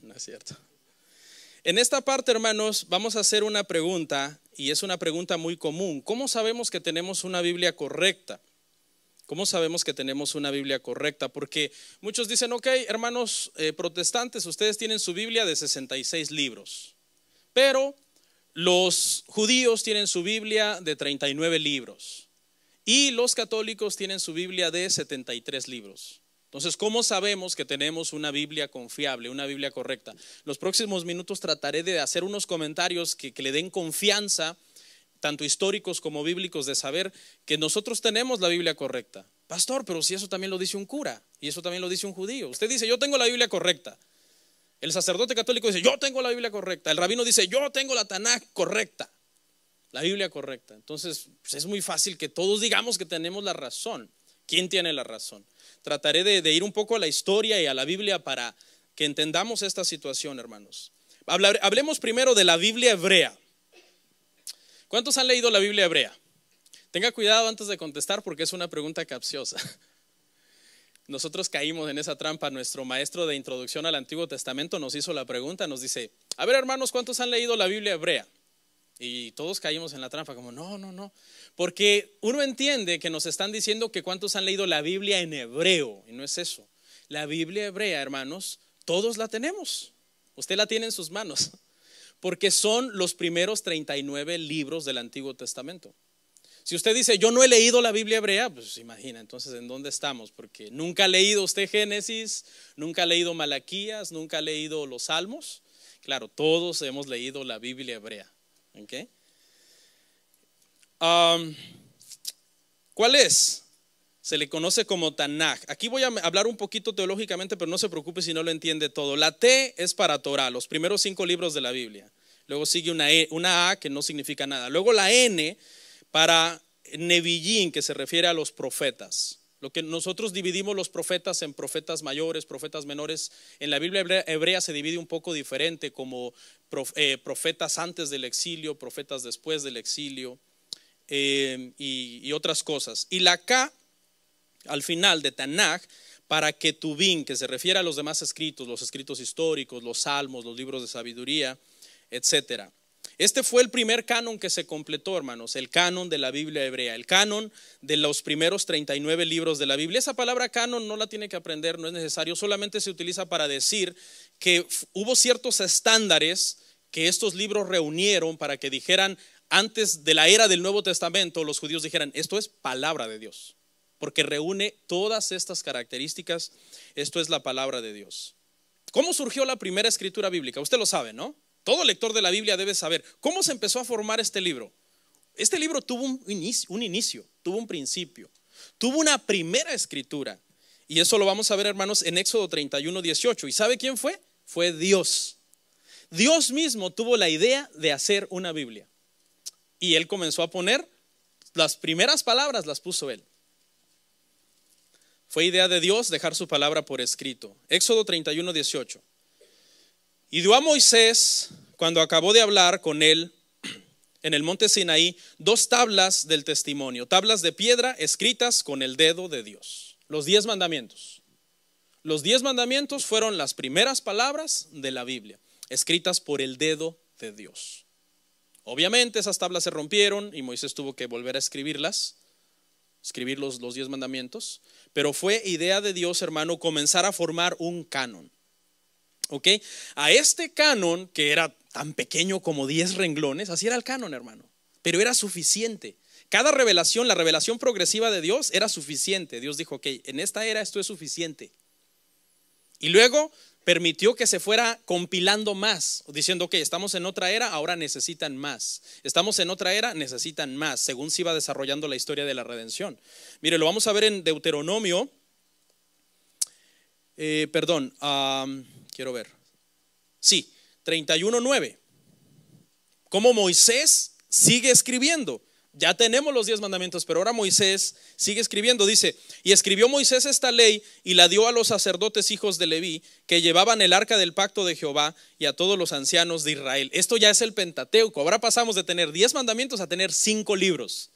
No es cierto. En esta parte, hermanos, vamos a hacer una pregunta, y es una pregunta muy común. ¿Cómo sabemos que tenemos una Biblia correcta? ¿Cómo sabemos que tenemos una Biblia correcta? Porque muchos dicen, ok, hermanos protestantes, ustedes tienen su Biblia de 66 libros, pero los judíos tienen su Biblia de 39 libros y los católicos tienen su Biblia de 73 libros. Entonces, ¿cómo sabemos que tenemos una Biblia confiable, una Biblia correcta? Los próximos minutos trataré de hacer unos comentarios que le den confianza, tanto históricos como bíblicos, de saber que nosotros tenemos la Biblia correcta. Pastor, pero si eso también lo dice un cura y eso también lo dice un judío. Usted dice, yo tengo la Biblia correcta. El sacerdote católico dice, yo tengo la Biblia correcta. El rabino dice, yo tengo la Tanaj correcta, la Biblia correcta. Entonces, pues es muy fácil que todos digamos que tenemos la razón. ¿Quién tiene la razón? Trataré de ir un poco a la historia y a la Biblia para que entendamos esta situación, hermanos. Hablemos primero de la Biblia hebrea. ¿Cuántos han leído la Biblia hebrea? Tenga cuidado antes de contestar porque es una pregunta capciosa. Nosotros caímos en esa trampa. Nuestro maestro de introducción al Antiguo Testamento nos hizo la pregunta, nos dice, a ver, hermanos, ¿cuántos han leído la Biblia hebrea? Y todos caímos en la trampa como no, porque uno entiende que nos están diciendo que cuántos han leído la Biblia en hebreo, y no es eso. La Biblia hebrea, hermanos, todos la tenemos. Usted la tiene en sus manos, porque son los primeros 39 libros del Antiguo Testamento. Si usted dice, yo no he leído la Biblia hebrea, pues imagina, entonces ¿en dónde estamos? Porque nunca ha leído usted Génesis, nunca ha leído Malaquías, nunca ha leído los Salmos. Claro, todos hemos leído la Biblia hebrea. ¿Okay? ¿Cuál es? Se le conoce como Tanaj. Aquí voy a hablar un poquito teológicamente, pero no se preocupe si no lo entiende todo. La T es para Torah, los primeros 5 libros de la Biblia. Luego sigue una A que no significa nada. Luego la N para Neviyin, que se refiere a los profetas. Lo que nosotros dividimos los profetas en profetas mayores, profetas menores, en la Biblia hebrea se divide un poco diferente, como profetas antes del exilio, profetas después del exilio y otras cosas. Y la K al final de Tanaj para Ketubim, que se refiere a los demás escritos, los escritos históricos, los salmos, los libros de sabiduría, etcétera. Este fue el primer canon que se completó, hermanos, el canon de la Biblia hebrea, el canon de los primeros 39 libros de la Biblia. Esa palabra canon no la tiene que aprender, no es necesario, solamente se utiliza para decir que hubo ciertos estándares que estos libros reunieron para que dijeran, antes de la era del Nuevo Testamento, los judíos dijeran, esto es palabra de Dios, porque reúne todas estas características, esto es la palabra de Dios. ¿Cómo surgió la primera escritura bíblica? Usted lo sabe, ¿no? Todo lector de la Biblia debe saber cómo se empezó a formar este libro. Este libro tuvo un inicio, tuvo un principio, tuvo una primera escritura. Y eso lo vamos a ver, hermanos, en Éxodo 31:18. ¿Y sabe quién fue? Fue Dios. Dios mismo tuvo la idea de hacer una Biblia. Y Él comenzó a poner, las primeras palabras las puso Él. Fue idea de Dios dejar su palabra por escrito. Éxodo 31:18. Y dio a Moisés, cuando acabó de hablar con él en el monte Sinaí, 2 tablas del testimonio, tablas de piedra escritas con el dedo de Dios. Los 10 mandamientos. Los 10 mandamientos fueron las primeras palabras de la Biblia, escritas por el dedo de Dios. Obviamente esas tablas se rompieron y Moisés tuvo que volver a escribir los 10 mandamientos, pero fue idea de Dios, hermano, comenzar a formar un canon. ¿Ok? A este canon, que era tan pequeño como 10 renglones, así era el canon, hermano, pero era suficiente. Cada revelación, la revelación progresiva de Dios era suficiente. Dios dijo, ok, en esta era esto es suficiente. Y luego permitió que se fuera compilando más, diciendo, ok, estamos en otra era, ahora necesitan más. Estamos en otra era, necesitan más, según se iba desarrollando la historia de la redención. Mire, lo vamos a ver en Deuteronomio, quiero ver. Sí, 31:9. Cómo Moisés sigue escribiendo. Ya tenemos los 10 mandamientos, pero ahora Moisés sigue escribiendo. Dice, y escribió Moisés esta ley y la dio a los sacerdotes hijos de Leví, que llevaban el arca del pacto de Jehová, y a todos los ancianos de Israel. Esto ya es el Pentateuco. Ahora pasamos de tener 10 mandamientos a tener 5 libros.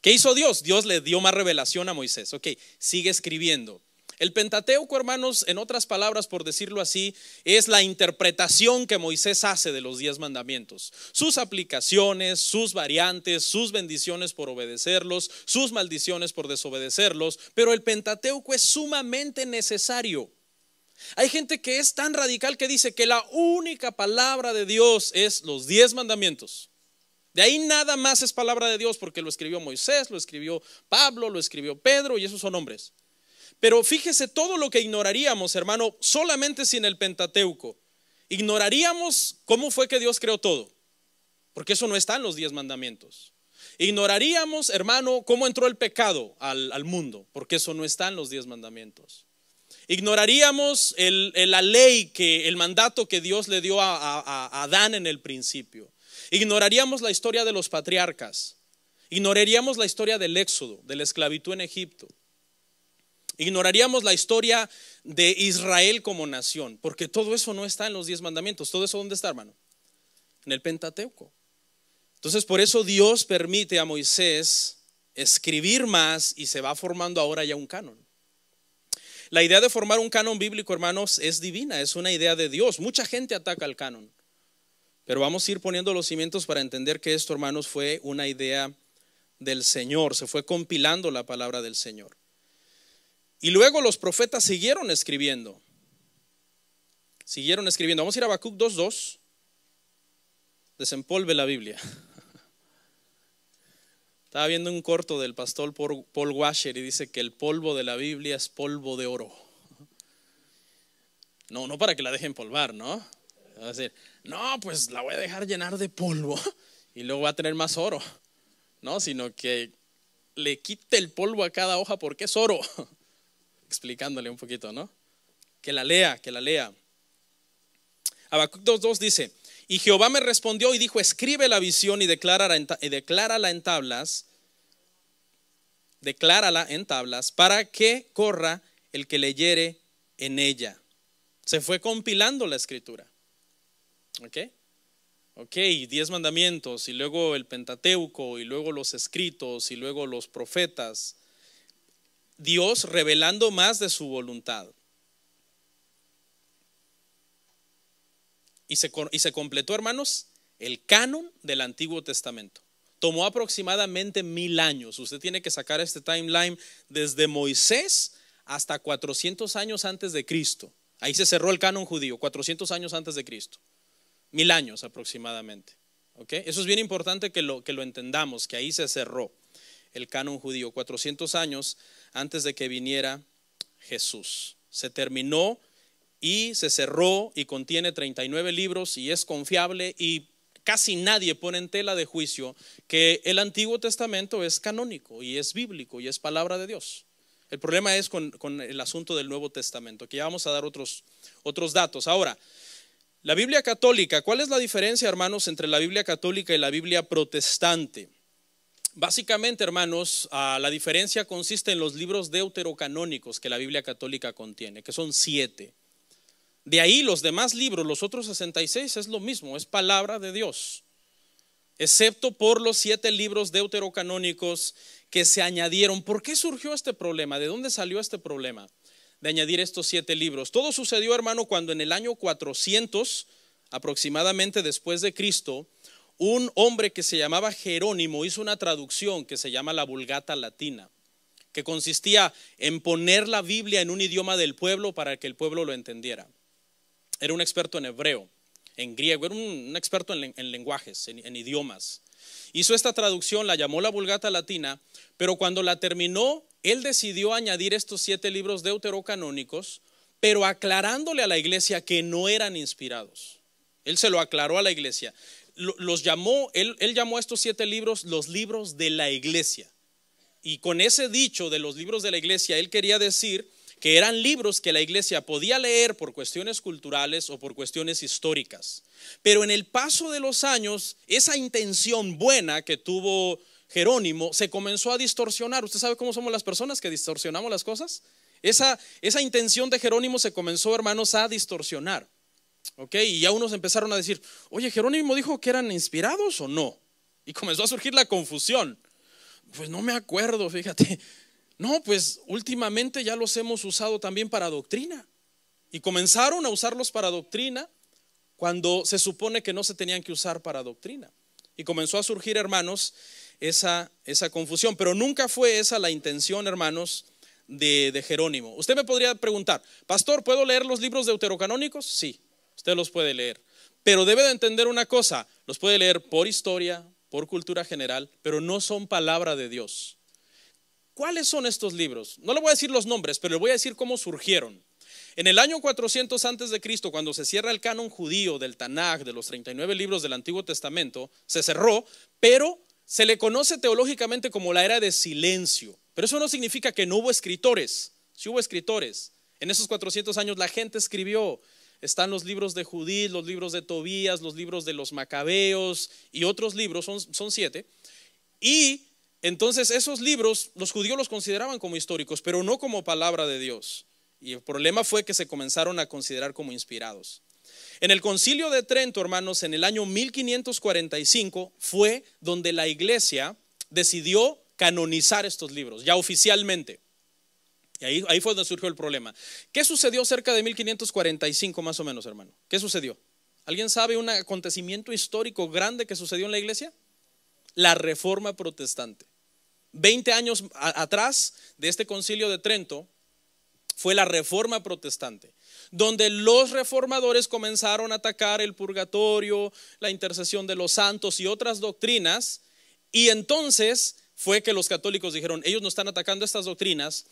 ¿Qué hizo Dios? Dios le dio más revelación a Moisés. Ok, sigue escribiendo. El Pentateuco, hermanos, en otras palabras, por decirlo así, es la interpretación que Moisés hace de los 10 mandamientos. Sus aplicaciones, sus variantes, sus bendiciones por obedecerlos, sus maldiciones por desobedecerlos. Pero el Pentateuco es sumamente necesario. Hay gente que es tan radical que dice que la única palabra de Dios es los 10 mandamientos. De ahí nada más es palabra de Dios, porque lo escribió Moisés, lo escribió Pablo, lo escribió Pedro, y esos son hombres. Pero fíjese todo lo que ignoraríamos, hermano, solamente sin el Pentateuco. Ignoraríamos cómo fue que Dios creó todo, porque eso no está en los 10 mandamientos. Ignoraríamos, hermano, cómo entró el pecado al mundo, porque eso no está en los 10 mandamientos. Ignoraríamos la ley, el mandato que Dios le dio a Adán en el principio. Ignoraríamos la historia de los patriarcas. Ignoraríamos la historia del éxodo, de la esclavitud en Egipto. Ignoraríamos la historia de Israel como nación, porque todo eso no está en los 10 mandamientos. ¿Todo eso dónde está, hermano? En el Pentateuco. Entonces, por eso Dios permite a Moisés escribir más y se va formando ahora ya un canon. La idea de formar un canon bíblico, hermanos, es divina, es una idea de Dios. Mucha gente ataca el canon, pero vamos a ir poniendo los cimientos para entender que esto, hermanos, fue una idea del Señor. Se fue compilando la palabra del Señor. Y luego los profetas siguieron escribiendo. Vamos a ir a Habacuc 2:2. Desempolve la Biblia. Estaba viendo un corto del pastor Paul Washer y dice que el polvo de la Biblia es polvo de oro. No para que la dejen polvar, ¿no? Va a decir, no, pues la voy a dejar llenar de polvo y luego va a tener más oro. No, sino que le quite el polvo a cada hoja porque es oro. Explicándole un poquito, ¿no? Que la lea. Habacuc 2:2 dice: y Jehová me respondió y dijo, escribe la visión y declárala en tablas para que corra el que leyere en ella. Se fue compilando la escritura. Ok, 10 mandamientos y luego el Pentateuco y luego los escritos y luego los profetas. Dios revelando más de su voluntad. Y se completó, hermanos, el canon del Antiguo Testamento. Tomó aproximadamente 1000 años. Usted tiene que sacar este timeline desde Moisés hasta 400 años antes de Cristo. Ahí se cerró el canon judío, 400 años antes de Cristo. 1000 años aproximadamente. Eso es bien importante que lo entendamos, que ahí se cerró el canon judío, 400 años antes de que viniera Jesús. Se terminó y se cerró y contiene 39 libros y es confiable, y casi nadie pone en tela de juicio que el Antiguo Testamento es canónico y es bíblico y es palabra de Dios. El problema es con el asunto del Nuevo Testamento, que ya vamos a dar otros datos. Ahora, la Biblia católica, ¿cuál es la diferencia, hermanos, entre la Biblia católica y la Biblia protestante? Básicamente, hermanos, la diferencia consiste en los libros deuterocanónicos que la Biblia católica contiene, que son 7. De ahí los demás libros, los otros 66, es lo mismo, es palabra de Dios, excepto por los 7 libros deuterocanónicos que se añadieron. ¿Por qué surgió este problema? ¿De dónde salió este problema de añadir estos 7 libros? Todo sucedió, hermano, cuando en el año 400 aproximadamente después de Cristo, un hombre que se llamaba Jerónimo hizo una traducción que se llama la Vulgata Latina, que consistía en poner la Biblia en un idioma del pueblo para que el pueblo lo entendiera. Era un experto en hebreo, en griego, era un experto en lenguajes, en idiomas. Hizo esta traducción, la llamó la Vulgata Latina, pero cuando la terminó, él decidió añadir estos 7 libros deuterocanónicos, pero aclarándole a la iglesia que no eran inspirados. Él se lo aclaró a la iglesia. Él llamó a estos 7 libros los libros de la iglesia. Y con ese dicho de los libros de la iglesia, él quería decir que eran libros que la iglesia podía leer por cuestiones culturales o por cuestiones históricas. Pero en el paso de los años, esa intención buena que tuvo Jerónimo se comenzó a distorsionar. ¿Usted sabe cómo somos las personas que distorsionamos las cosas? Esa intención de Jerónimo se comenzó, hermanos, a distorsionar. Y ya unos empezaron a decir, oye, Jerónimo dijo que eran inspirados o no. Y comenzó a surgir la confusión. Pues no me acuerdo, fíjate. No, pues últimamente ya los hemos usado también para doctrina. Y comenzaron a usarlos para doctrina cuando se supone que no se tenían que usar para doctrina. Y comenzó a surgir, hermanos, esa confusión. Pero nunca fue esa la intención, hermanos, de Jerónimo. Usted me podría preguntar, pastor, ¿puedo leer los libros deuterocanónicos? Sí, usted los puede leer. Pero debe de entender una cosa, los puede leer por historia, por cultura general, pero no son palabra de Dios. ¿Cuáles son estos libros? No le voy a decir los nombres, pero le voy a decir cómo surgieron. En el año 400 antes de Cristo, cuando se cierra el canon judío del Tanaj, de los 39 libros del Antiguo Testamento, se cerró, pero se le conoce teológicamente como la era de silencio. Pero eso no significa que no hubo escritores. Sí hubo escritores. En esos 400 años la gente escribió. Están los libros de Judith, los libros de Tobías, los libros de los Macabeos y otros libros, son 7. Y entonces esos libros los judíos los consideraban como históricos, pero no como palabra de Dios. Y el problema fue que se comenzaron a considerar como inspirados. En el Concilio de Trento, hermanos, en el año 1545 fue donde la iglesia decidió canonizar estos libros, ya oficialmente. Y ahí fue donde surgió el problema. ¿Qué sucedió cerca de 1545 más o menos, hermano? ¿Qué sucedió? ¿Alguien sabe un acontecimiento histórico grande que sucedió en la iglesia? La Reforma Protestante. 20 años atrás de este Concilio de Trento fue la Reforma Protestante, donde los reformadores comenzaron a atacar el purgatorio, la intercesión de los santos y otras doctrinas. Y entonces fue que los católicos dijeron, ellos no están atacando estas doctrinas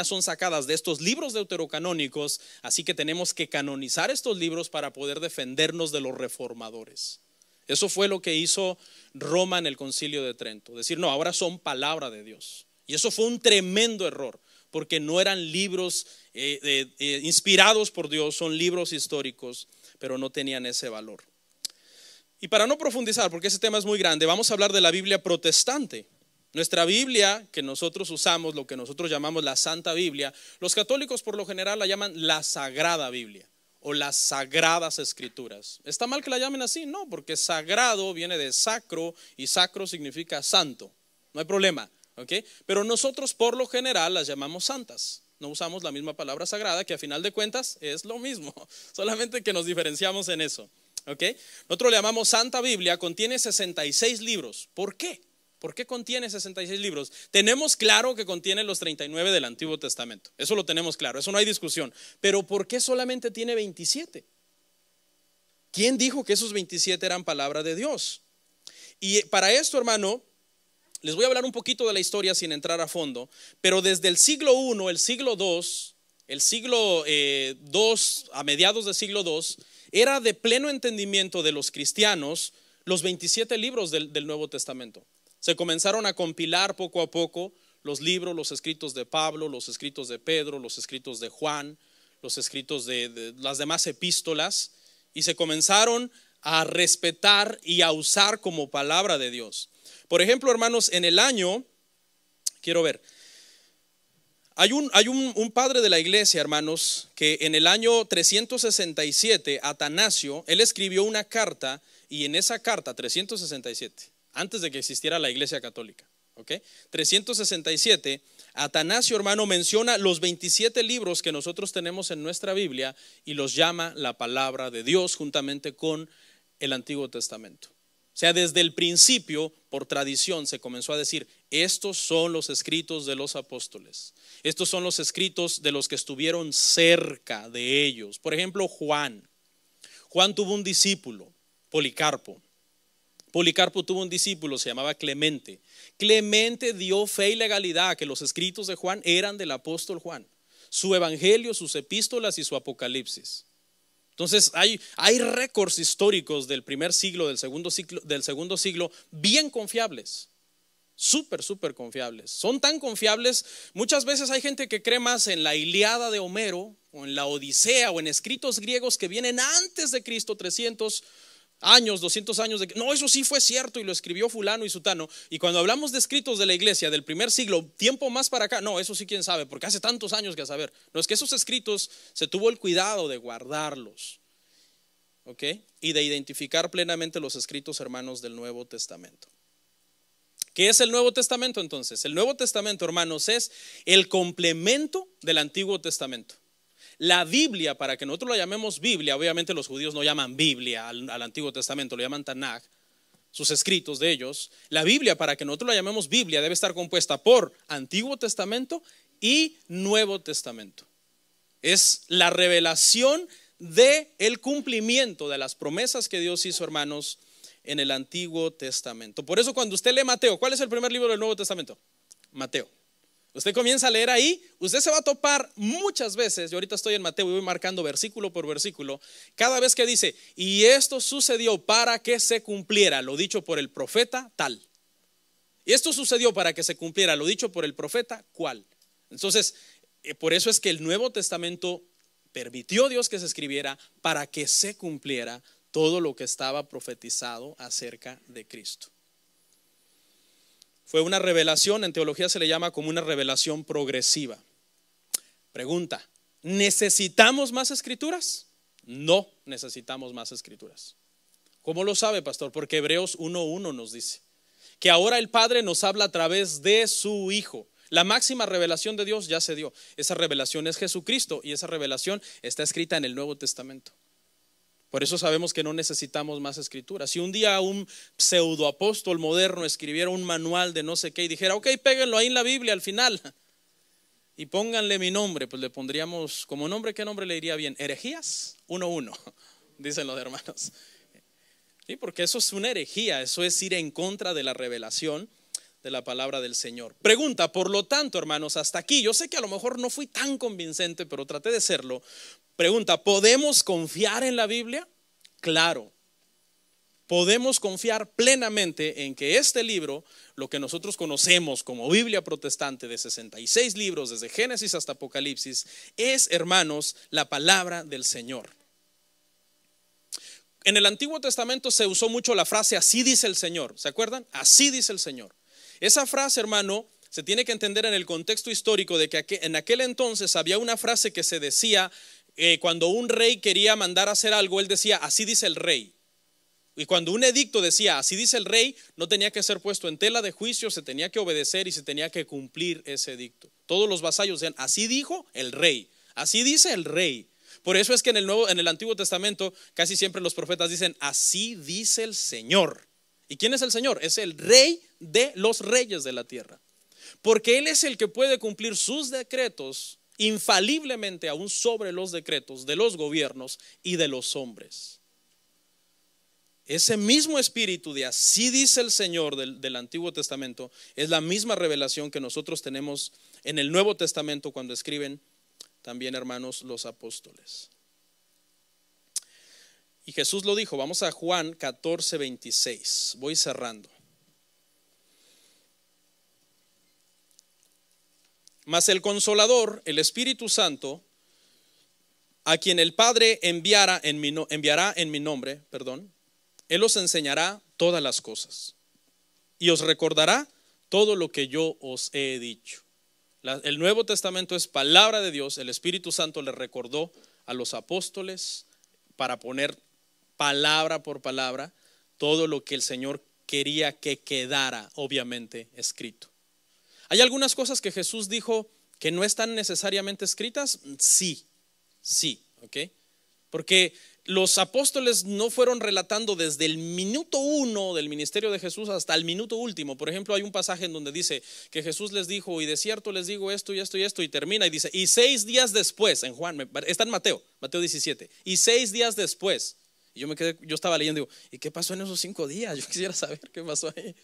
son sacadas de estos libros deuterocanónicos, así que tenemos que canonizar estos libros para poder defendernos de los reformadores. Eso fue lo que hizo Roma en el Concilio de Trento, decir, no, ahora son palabra de Dios. Y eso fue un tremendo error, porque no eran libros inspirados por Dios, son libros históricos, pero no tenían ese valor. Y para no profundizar, porque ese tema es muy grande, vamos a hablar de la Biblia protestante. Nuestra Biblia que nosotros usamos, lo que nosotros llamamos la Santa Biblia, los católicos por lo general la llaman la Sagrada Biblia o las Sagradas Escrituras. ¿Está mal que la llamen así? No, porque sagrado viene de sacro y sacro significa santo. No hay problema, ¿ok? Pero nosotros por lo general las llamamos santas. No usamos la misma palabra sagrada, que a final de cuentas es lo mismo, solamente que nos diferenciamos en eso, ¿ok? Nosotros le llamamos Santa Biblia, contiene 66 libros. ¿Por qué? ¿Por qué contiene 66 libros? Tenemos claro que contiene los 39 del Antiguo Testamento. Eso lo tenemos claro, eso no hay discusión. Pero ¿por qué solamente tiene 27? ¿Quién dijo que esos 27 eran palabra de Dios? Y para esto, hermano, les voy a hablar un poquito de la historia sin entrar a fondo. Pero desde el siglo I, el siglo II, a mediados del siglo II, era de pleno entendimiento de los cristianos los 27 libros del Nuevo Testamento. Se comenzaron a compilar poco a poco los libros, los escritos de Pablo, los escritos de Pedro, los escritos de Juan, los escritos de las demás epístolas, y se comenzaron a respetar y a usar como palabra de Dios. Por ejemplo, hermanos, en el año, hay un padre de la iglesia, hermanos, que en el año 367, Atanasio, él escribió una carta, y en esa carta, 367, antes de que existiera la iglesia católica, ¿ok? 367, Atanasio, hermano, menciona los 27 libros que nosotros tenemos en nuestra Biblia y los llama la palabra de Dios juntamente con el Antiguo Testamento. O sea, desde el principio, por tradición, se comenzó a decir, estos son los escritos de los apóstoles, estos son los escritos de los que estuvieron cerca de ellos. Por ejemplo, Juan tuvo un discípulo, Policarpo. Policarpo tuvo un discípulo, se llamaba Clemente. Clemente dio fe y legalidad a que los escritos de Juan eran del apóstol Juan, su evangelio, sus epístolas y su apocalipsis. Entonces hay récords históricos del primer siglo, del segundo siglo, bien confiables, súper confiables. Son tan confiables, muchas veces hay gente que cree más en la Ilíada de Homero o en la Odisea o en escritos griegos que vienen antes de Cristo, 300 años, 200 años no, eso sí fue cierto y lo escribió fulano y sutano. Y cuando hablamos de escritos de la iglesia del primer siglo, tiempo más para acá, no, eso sí quién sabe, porque hace tantos años que a saber. No, es que esos escritos se tuvo el cuidado de guardarlos, ¿ok? Y de identificar plenamente los escritos, hermanos, del Nuevo Testamento. ¿Qué es el Nuevo Testamento entonces? El Nuevo Testamento, hermanos, es el complemento del Antiguo Testamento. La Biblia, para que nosotros la llamemos Biblia, obviamente los judíos no llaman Biblia al Antiguo Testamento, lo llaman Tanaj, sus escritos de ellos. La Biblia, para que nosotros la llamemos Biblia, debe estar compuesta por Antiguo Testamento y Nuevo Testamento. Es la revelación del cumplimiento de las promesas que Dios hizo, hermanos, en el Antiguo Testamento. Por eso cuando usted lee Mateo, ¿cuál es el primer libro del Nuevo Testamento? Mateo. Usted comienza a leer ahí, usted se va a topar muchas veces, yo ahorita estoy en Mateo y voy marcando versículo por versículo, cada vez que dice, y esto sucedió para que se cumpliera lo dicho por el profeta tal. Y esto sucedió para que se cumpliera lo dicho por el profeta cuál. Entonces, por eso es que el Nuevo Testamento permitió Dios que se escribiera para que se cumpliera todo lo que estaba profetizado acerca de Cristo. Fue una revelación, en teología se le llama como una revelación progresiva. Pregunta, ¿necesitamos más escrituras? No necesitamos más escrituras. ¿Cómo lo sabe, pastor? Porque Hebreos 1:1 nos dice que ahora el Padre nos habla a través de su Hijo. La máxima revelación de Dios ya se dio. Esa revelación es Jesucristo y esa revelación está escrita en el Nuevo Testamento. Por eso sabemos que no necesitamos más escrituras. Si un día un pseudoapóstol moderno escribiera un manual de no sé qué y dijera, ok, péguenlo ahí en la Biblia al final y pónganle mi nombre, pues le pondríamos como nombre, ¿qué nombre le iría bien? Herejías 1:1, dicen los hermanos. Sí, porque eso es una herejía, eso es ir en contra de la revelación de la palabra del Señor. Pregunta, por lo tanto, hermanos, hasta aquí, yo sé que a lo mejor no fui tan convincente, pero traté de serlo. Pregunta, ¿podemos confiar en la Biblia? Claro, podemos confiar plenamente en que este libro, lo que nosotros conocemos como Biblia protestante de 66 libros, desde Génesis hasta Apocalipsis, es, hermanos, la palabra del Señor. En el Antiguo Testamento se usó mucho la frase, así dice el Señor, ¿se acuerdan? Así dice el Señor. Esa frase, hermano, se tiene que entender en el contexto histórico de que en aquel entonces había una frase que se decía cuando un rey quería mandar a hacer algo, él decía, así dice el rey. Y cuando un edicto decía, así dice el rey, no tenía que ser puesto en tela de juicio, se tenía que obedecer y se tenía que cumplir ese edicto. Todos los vasallos decían, así dijo el rey, así dice el rey. Por eso es que en el Antiguo Testamento casi siempre los profetas dicen, así dice el Señor. ¿Y quién es el Señor? Es el rey de los reyes de la tierra. Porque Él es el que puede cumplir sus decretos infaliblemente aún sobre los decretos de los gobiernos y de los hombres. Ese mismo espíritu de así dice el Señor del Antiguo Testamento es la misma revelación que nosotros tenemos en el Nuevo Testamento cuando escriben también, hermanos, los apóstoles. Y Jesús lo dijo, vamos a Juan 14:26, voy cerrando. Mas el Consolador, el Espíritu Santo, a quien el Padre enviará en mi nombre, Él os enseñará todas las cosas y os recordará todo lo que yo os he dicho. El Nuevo Testamento es palabra de Dios. El Espíritu Santo le recordó a los apóstoles para poner palabra por palabra todo lo que el Señor quería que quedara obviamente escrito. ¿Hay algunas cosas que Jesús dijo que no están necesariamente escritas? Sí, ¿ok? Porque los apóstoles no fueron relatando desde el minuto 1 del ministerio de Jesús hasta el minuto último. Por ejemplo, hay un pasaje en donde dice que Jesús les dijo, y de cierto les digo esto y esto y esto, y termina y dice, y 6 días después, en Juan, está en Mateo 17, y 6 días después, y yo estaba leyendo y digo, ¿y qué pasó en esos 5 días? Yo quisiera saber qué pasó ahí.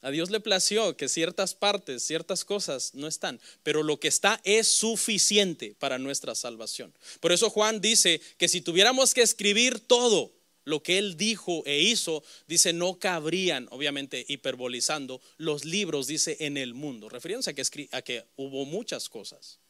A Dios le plació que ciertas partes, ciertas cosas no están, pero lo que está es suficiente para nuestra salvación. Por eso Juan dice que si tuviéramos que escribir todo lo que él dijo e hizo, dice no cabrían, obviamente hiperbolizando, los libros, dice en el mundo, refiriéndose a que hubo muchas cosas.